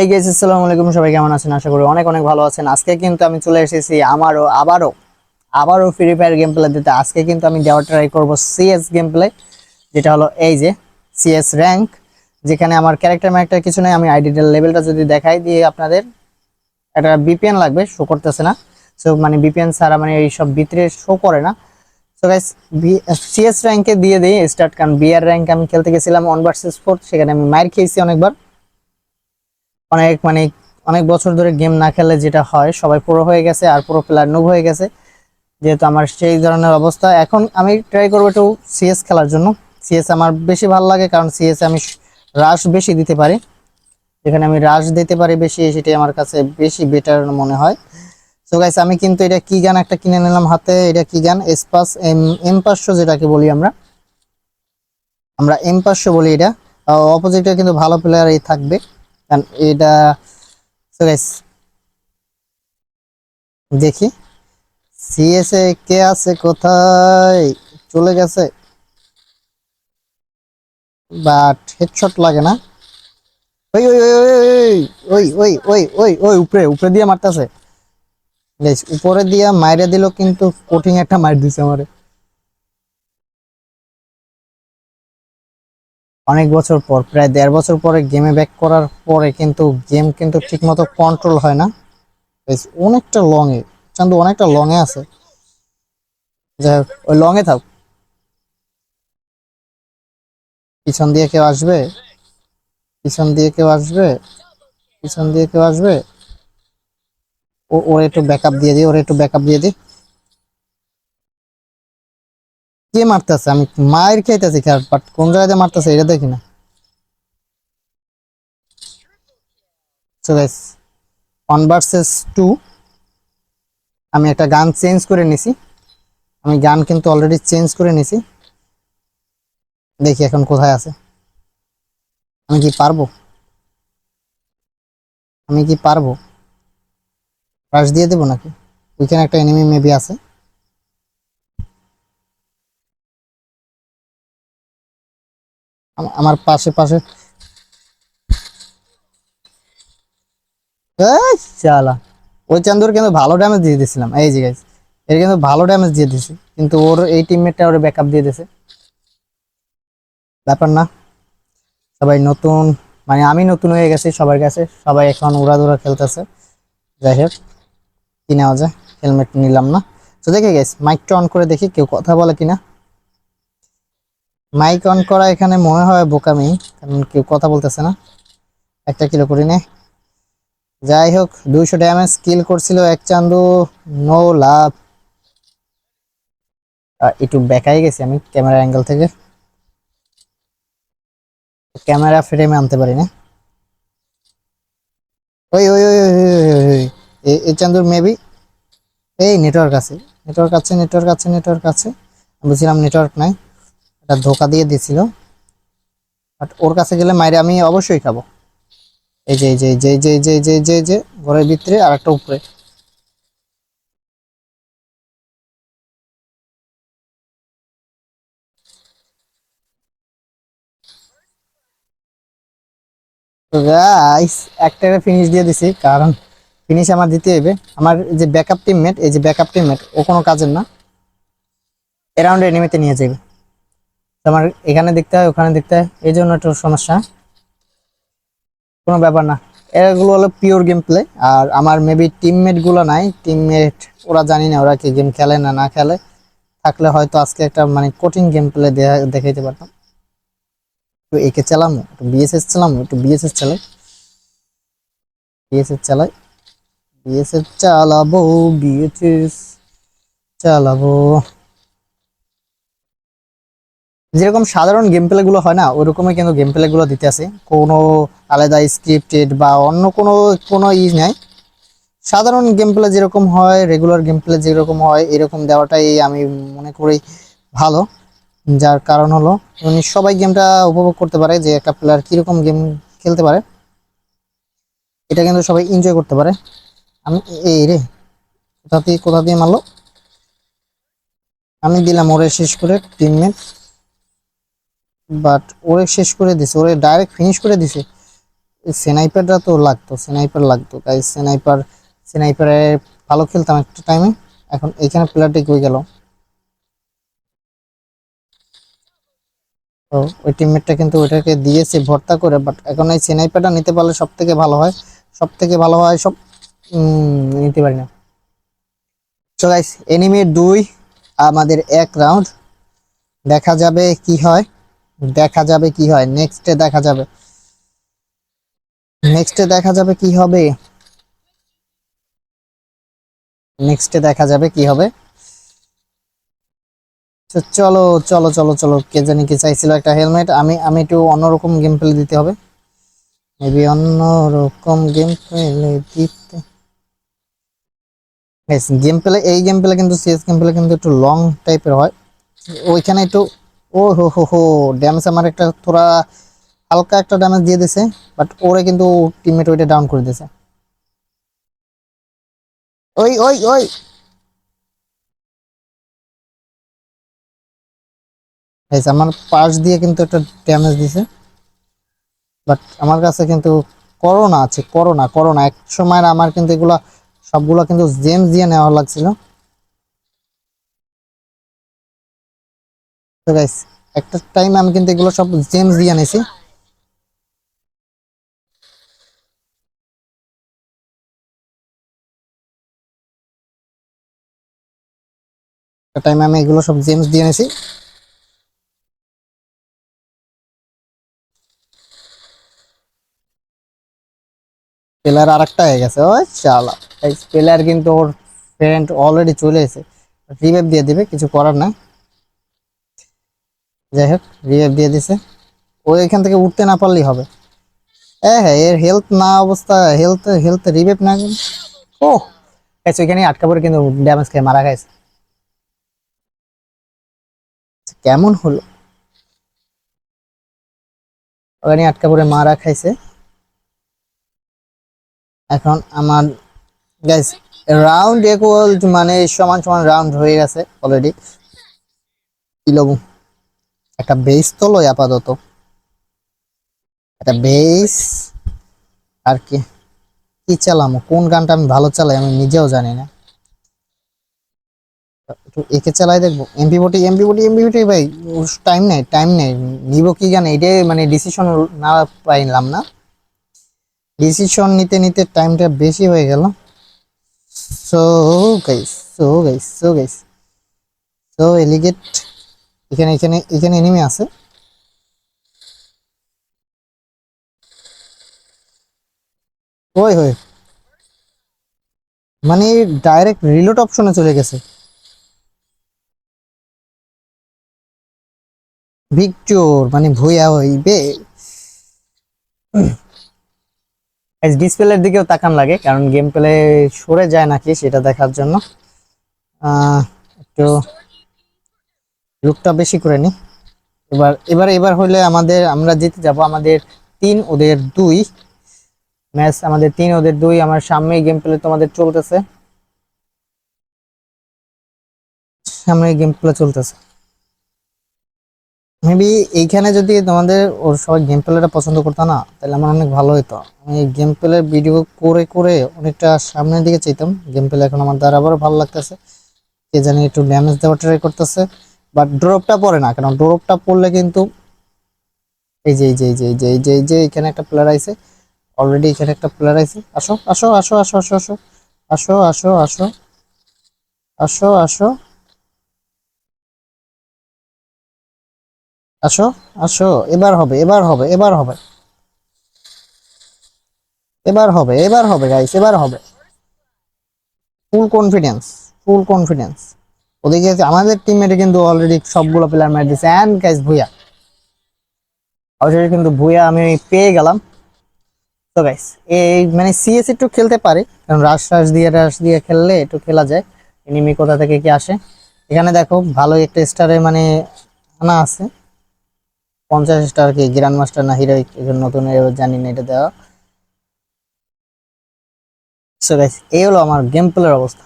এই গাইস, আসসালামু আলাইকুম। সবাই কেমন আছেন? আশা করি অনেক অনেক ভালো আছেন। আজকে কিন্তু আমি চলে এসেছি আবারও ফ্রি ফায়ার গেম প্লে দিতে। আজকে কিন্তু আমি দেওয়ার ট্রাই করব সিএস গেম প্লে, যেটা হলো এই যে সিএস র্যাঙ্ক, যেখানে আমার ক্যারেক্টার কিছু নেই। আমি আইডিটার লেভেলটা যদি দেখাই দিয়ে আপনাদের, একটা বিপিএন লাগবে, শো করতেছে না। সো মানে বিপিএন ছাড়া মানে এইসব ভিতরে শো করে না। সো গাইস, সিএস র্যাঙ্কে দিয়ে দিই স্টার্ট। কারণ বিআর র্যাঙ্ক আমি খেলতে গেছিলাম 1 vs 4, সেখানে আমি মাইর খেয়েছি অনেকবার। অনেক মানে অনেক বছর ধরে গেম না খেললে যেটা হয়, সবাই প্রো হয়ে গেছে আর প্রো প্লেয়ার নুব হয়ে গেছে। যেহেতু আমার সেই ধরনের অবস্থা, এখন আমি ট্রাই করবো একটু সিএস খেলার জন্য। সিএস আমার বেশি ভালো লাগে, কারণ সিএস আমি রাশ বেশি দিতে পারি। যেখানে আমি রাশ দিতে পারি বেশি, সেটাই আমার কাছে বেশি বেটার মনে হয়। সো গাইস, আমি কিন্তু এটা কি গান একটা কিনে নিলাম হাতে। এটা কি গান? এসপাস এম 500, যেটাকে বলি আমরা আমরা এম 500 বলি এটা। অপোজিটে কিন্তু ভালো প্লেয়ারই থাকবে, কারণ এটা। সো গাইস, দেখি সিএসএ কে আছে, কোথায় চলে গেছে। বাট হেডশট লাগে না। ওই ওই ওই ওই ওই ওই ওই ওই উপরে উপরে দিয়ে মারতেছে। গাইস, উপরে দিয়া মাইরে দিল, কিন্তু কঠিন একটা মাইর দিছে আমারে। অনেক বছর পর, প্রায় 1.5 বছর পরে গেমে ব্যাক করার পরে কিন্তু গেম কিন্তু ঠিক মতো কন্ট্রোল হয় না। গাইস, অনেকটা লং এ, চান্দু অনেকটা লং এ আছে। যাই হোক, ওই লং এ থাক। পিছন দিয়ে কেউ আসবে, পিছন দিয়ে কেউ আসবে, পিছন দিয়ে কেউ আসবে। ওর একটু ব্যাকআপ দিয়ে দিই, ওর একটু ব্যাকআপ দিয়ে দিই। কে মারতেছে? আমি মায়ের খাইতেছি খেয়াল, বাট কোন জায়গায় মারতেছে এটা দেখি না। সো গাইস, 1 vs 2, আমি একটা গান চেঞ্জ করে নিছি। আমি গান কিন্তু অলরেডি চেঞ্জ করে নিছি। দেখি এখন কোথায় আছে। আমি কি পারবো? আমি কি পারবো? রাশ দিয়ে দেবো নাকি? ওইখানে একটা এনিমি মেবি আছে। আমার পাশে পাশে। এই শালা, ওই চান্দুর কিন্তু ভালো ড্যামেজ দিয়ে দিয়েছিলাম। এই যে গাইস, এর কিন্তু ভালো ড্যামেজ দিয়ে দিছি, কিন্তু ওর এই টিমমেটটা ওর ব্যাকআপ দিয়ে দিয়েছে। ব্যাপার না, সবাই নতুন, মানে আমি নতুন হয়ে গেছি সবার কাছে। সবাই এখন উড়াধুরা খেলতেছে। যাই হোক, কি নেওয়া যায়? হেলমেট নিলাম না। তো দেখে গেছি, মাইকটা অন করে দেখি কেউ কথা বলে কিনা। মাইক অন করা এখানে মনে হয় বোকামি, কারণ কেউ কথা বলতেছে না। একটা কিলো করি নে। যাই হোক, 200 ড্যামেজ কিল করছিল এক চান্দু। No love. একটু বেঁকাই গেছি আমি ক্যামেরা অ্যাঙ্গেল থেকে, ক্যামেরা ফ্রেমে আনতে পারি না। ওই ওই ওই ওই ওই ওই ওই। এই চান্দুর মেবি এই নেটওয়ার্ক আছে, নেটওয়ার্ক আছে, নেটওয়ার্ক আছে, নেটওয়ার্ক আছে। বুঝছিলাম নেটওয়ার্ক নাই, এটা ধোকা দিয়ে দিছিল। বাট ওর কাছে গেলে মাইরে আমি অবশ্যই খাবো। এই যে এই যে এই যে এই যে এই যে এই যে এই যে এই যে ঘরের ভিতরে আর একটা উপরে। তো গাইস, একটা ফিনিশ দিয়ে দিছি, কারণ ফিনিশ আমার দিতে হবে। আমার যে ব্যাকআপ টিমমেট, এই যে ব্যাকআপ টিমমেট, ও কোনো কাজের না। অ্যারাউন্ড এনিমিতে নিয়ে যাবে। তো আমার এখানে দেখতে হয়, ওখানে দেখতে হয়, এই জন্য একটু সমস্যা। কোনো ব্যাপার না, এগুলো হলো পিওর গেম প্লে। আর আমার মেবি টিমমেট গুলো নাই, টিমমেট ওরা জানি না ওরা কি গেম খেলে না না খেলে। থাকলে হয়তো আজকে একটা মানে কঠিন গেম প্লে দেখাইতে পারতাম। একটু একে চালামো, একটু বিএসএস চালামো, একটু বিএসএস চালাই, বিএসএস চালাই, বিএসএস চালাবো, বিএসএস চালাবো। যেরকম সাধারণ গেম প্লে গুলো হয় না, ওরকমই কিন্তু গেম প্লে গুলো দিতে আছে। কোনো আলাদা স্ক্রিপ্টেড বা অন্য কোনো কোনো নাই। সাধারণ গেম প্লে যেরকম হয়, রেগুলার গেম প্লে যেরকম হয়, এরকম দেওয়াটাই আমি মনে করি ভালো। যার কারণ হলো, উনি সবাই গেমটা উপভোগ করতে পারে, যে একটা প্লেয়ার কিরকম গেম খেলতে পারে, এটা কিন্তু সবাই এনজয় করতে পারে। আমি এই রে, কোথা দিয়ে মারলো? আমি দিলাম ওরে শেষ করে টিমমেট, বাট ওরে শেষ করে দিছে, ওরে ডাইরেক্ট ফিনিশ করে দিছে। স্নাইপারটা তো লাগতো, স্নাইপার লাগতো গাইস, স্নাইপারে ভালো খেলতাম একটা টাইমে। এখন এখানে প্লেয়ারটি কই গেল? তো ওই টিমমেটটা কিন্তু ওইটাকে দিয়েছে ভর্তা করে, বাট এখন এই স্নাইপারটা নিতে পারলে সব থেকে ভালো হয়, সব থেকে ভালো হয় সব। নিতে পারি না। তো গাইস এনিমি 2, আমাদের 1 রাউন্ড। দেখা যাবে কি হয়, দেখা যাবে কি হয়, নেক্সটে দেখা যাবে, নেক্সটে দেখা যাবে কি হবে, নেক্সটে দেখা যাবে কি হবে। তো চলো চলো চলো চলো, কে জানি কি চাইছিল একটা হেলমেট, আমি আমি একটু অন্যরকম গেম প্লে দিতে হবে, মেবি অন্যরকম গেম প্লে দিতে। গেম প্লে, এই গেম প্লে কিন্তু সিএস গেম প্লে কিন্তু একটু লং টাইপের হয়, ওইখানে একটু। ও হো হো হো, ড্যামেজ আমার একটা থোড়া হালকা একটা ড্যামেজ দিয়ে দিছে, বাট ওরে কিন্তু টিমমেট ওইটা ডাউন করে দিয়েছে। ওই ওই ওই, আমার পাশ দিয়ে কিন্তু একটা ড্যামেজ দিছে, বাট আমার কাছে কিন্তু করোনা আছে, করোনা করোনা এক সময় আমার কিন্তু এগুলা সবগুলা কিন্তু জেমস দিয়ে নেওয়া লাগছিল। তো গাইস একটা টাইম আমি কিন্তু এগুলো সব জেমস দিয়ে নিয়েছি। একটা টাইম আমি এগুলো সব জেমস দিয়ে নিয়েছি। প্লেয়ার আর একটা হয়ে গেছে, ওই চালা। প্লেয়ার কিন্তু ওর ফ্রেন্ড অলরেডি চলে এসে রিভাইভ দিয়ে দিবে, কিছু করার না। যাই হোক রিভাইভ দিয়ে দিছে, ও এখান থেকে উঠতে না পারলেই হবে। হ্যাঁ হ্যাঁ, এর হেলথ না অবস্থা, হেলথ হেলথ রিভাইভ না। ও আচ্ছা, ওইখানে আটকা পড়ে কিন্তু ড্যামেজ খেয়ে মারা গেছে। কেমন হলো, ওখানে আটকা পড়ে মারা খাইছে। এখন আমার গাইস রাউন্ড ইকুয়াল মানে সমান সমান রাউন্ড হয়ে গেছে অলরেডি। কি লবো, একটা বেস তো লই আপাতত, একটা বেস। আর কি কি চালামো, কোন গানটা আমি ভালো চালাই আমি নিজেও জানি না। একটু একে চালাই দেখবো, এমপি40 এমপি40 এমপি40 ভাই। টাইম নেই, টাইম নেই, নিবো কি গান এটাই মানে ডিসিশন না পাইলাম না, ডিসিশন নিতে নিতে টাইমটা বেশি হয়ে গেল। So guys, so guys, so guys, so এলিগেট। এখানে এখানে এখানে এনিমি আছে। ওই হই, মানে ডাইরেক্ট রিলোড অপশনে চলে গেছে। ভিক্টর মানে ভুয়া হইবে। ডিসপ্লের দিকেও তাকান লাগে, কারণ গেম প্লে সরে যায় নাকি সেটা দেখার জন্য। একটু লুকটা বেশি করে নি। এবার এবার এবার হইলে আমাদের, আমরা জিতে যাব। আমাদের 3 ওদের 2 ম্যাচ, আমাদের 3 ওদের 2। আমার সামনে গেম প্লে তোমাদের চলতেছে, সামনে গেম প্লে চলতেছে। মেবি এইখানে যদি তোমাদের ওর সবাই গেম প্লেটা পছন্দ করতো না, তাহলে আমার অনেক ভালো হতো। আমি গেম প্লে ভিডিও করে করে অনেকটা সামনের দিকে চাইতাম। গেম প্লে এখন আমার দ্বারা আবারও ভালো লাগতেছে। কে জানি একটু ড্যামেজ দেওয়ার ট্রাই করতেছে, বাট ড্রপটা পড়ে না, কারণ ড্রপটা পড়লে কিন্তু এই যে এই যে এই যে এই যে এই যে এই যে এখানে একটা প্লেয়ার আইছে, অলরেডি এখানে একটা প্লেয়ার আইছে। আসো আসো আসো আসো আসো আসো আসো আসো আসো আসো আসো আসো আসো, এবার হবে এবার হবে এবার হবে এবার হবে এবার হবে গাইস, এবার হবে। Full confidence, full confidence. ওদিকে আমাদের টিমমেটে কিন্তু অলরেডি সবগুলো প্লেয়ার মার দিয়েছে, এন্ড গাইস ভুইয়া অলরেডি কিন্তু ভুইয়া আমি পেয়ে গেলাম। তো গাইস এই মানে সিএস একটু খেলতে পারে, কারণ রাশ দিয়ে খেললে একটু খেলা যায়। এনিমি কোথা থেকে কি আসে, এখানে দেখো ভালো একটা স্টারে মানে আনা আছে। 50 স্টার কি গ্র্যান্ড মাস্টার না হিরোইক, নতুন জানি না এটা দেওয়া। সো গাইস এই হলো আমার গেম প্লের অবস্থা।